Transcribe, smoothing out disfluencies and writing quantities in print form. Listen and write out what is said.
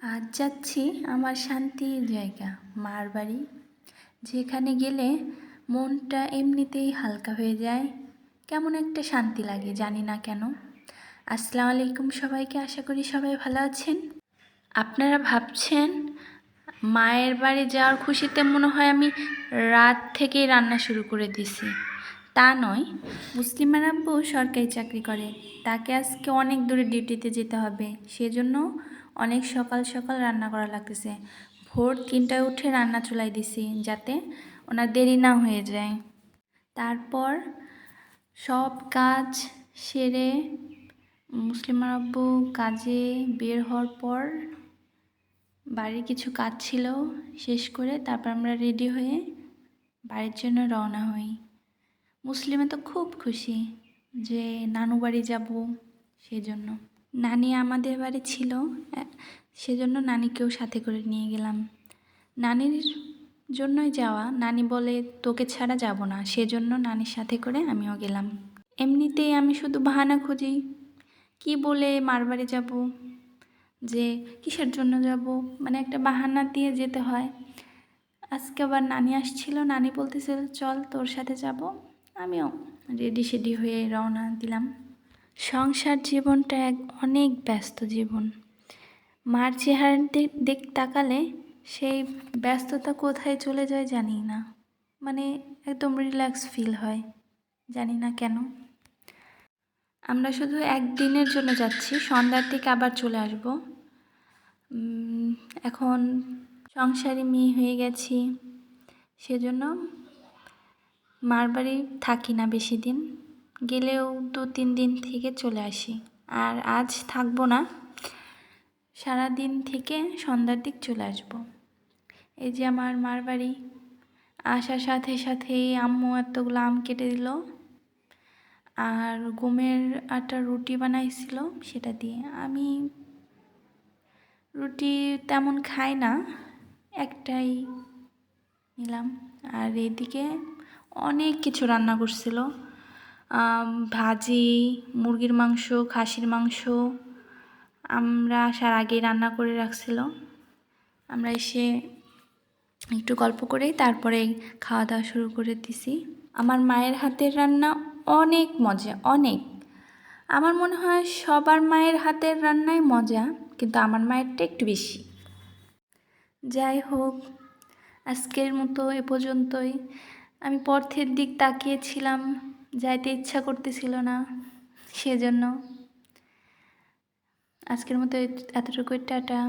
আজ যাচ্ছি আমার শান্তির জায়গা, মার বাড়ি, যেখানে গেলে মনটা এমনিতেই হালকা হয়ে যায়। কেমন একটা শান্তি লাগে, জানি না কেন। আসসালামু আলাইকুম সবাইকে, আশা করি সবাই ভালো আছেন। আপনারা ভাবছেন মায়ের বাড়ি যাওয়ার খুশিতে মনে হয় আমি রাত থেকেই রান্না শুরু করে দিছি। তা নয়, মুসলিমার আব্বু সরকারি চাকরি করে, তাকে আজকে অনেক দূরে ডিউটিতে যেতে হবে, সেজন্য অনেক সকাল সকাল রান্না করা লাগতেছে। ভোর 3টায় উঠে রান্না চুলাই দিছি যাতে ওনার দেরি না হয়ে যায়। তারপর সব কাজ সেরে মুসলিমার আব্বু কাজে বের হওয়ার পর বাড়ির কিছু কাজ ছিল শেষ করে তারপর আমরা রেডি হয়ে বাড়ির জন্য রওনা হই। মুসলিমা তো খুব খুশি যে নানু বাড়ি যাব, সেজন্য। নানি আমাদের বাড়ি ছিল, সেজন্য নানিকেও সাথে করে নিয়ে গেলাম। নানির জন্যই যাওয়া, নানি বলে তোকে ছাড়া যাব না, সেজন্য নানির সাথে করে আমিও গেলাম। এমনিতেই আমি শুধু বাহানা খুঁজি, কি বলে মার বাড়ি যাব, যে কিসের জন্য যাব, মানে একটা বাহানা দিয়ে যেতে হয়। আজকে আবার নানি আসছিল, নানি বলতেছিল চল তোর সাথে যাব, আমিও রেডি সেডি হয়ে রওনা দিলাম। সংসার জীবনটা অনেক ব্যস্ত জীবন। মার চেহারা দিক তাকালে সেই ব্যস্ততা কোথায় চলে যায় জানি না, মানে একদম রিল্যাক্স ফিল হয়, জানি না কেন। আমরা শুধু একদিনের জন্য যাচ্ছি, সন্ধ্যার দিকে আবার চলে আসব। এখন সংসারী মেয়ে হয়ে গেছি, সেজন্য মার বাড়ি থাকি না বেশি দিন, গেলেও 2-3 দিন থেকে চলে আসি। আর আজ থাকবো না, সারাদিন থেকে সন্ধ্যার দিক চলে আসব। এই যে আমার মার বাড়ি, আসার সাথে সাথেই আম্মু এতগুলো আম কেটে দিল আর গমের আটার রুটি বানাইছিল, সেটা দিয়ে। আমি রুটি তেমন খাই না, একটাই নিলাম। আর এদিকে অনেক কিছু রান্না করছিল, ভাজি, মুরগির মাংস, খাসির মাংস আমরা আসার আগেই রান্না করে রাখছিল। আমরা এসে একটু গল্প করেই তারপরে খাওয়া দাওয়া শুরু করে দিছি। আমার মায়ের হাতের রান্না অনেক মজা, অনেক। আমার মনে হয় সবার মায়ের হাতের রান্নাই মজা, কিন্তু আমার মায়েরটা একটু বেশি। যাই হোক, আজকের মতো এ পর্যন্তই। আমি পথের দিক তাকিয়েছিলাম, যাইতে ইচ্ছা করতেছিল না, সেজন্য আজকের মতো এতটুকুই, টাটা।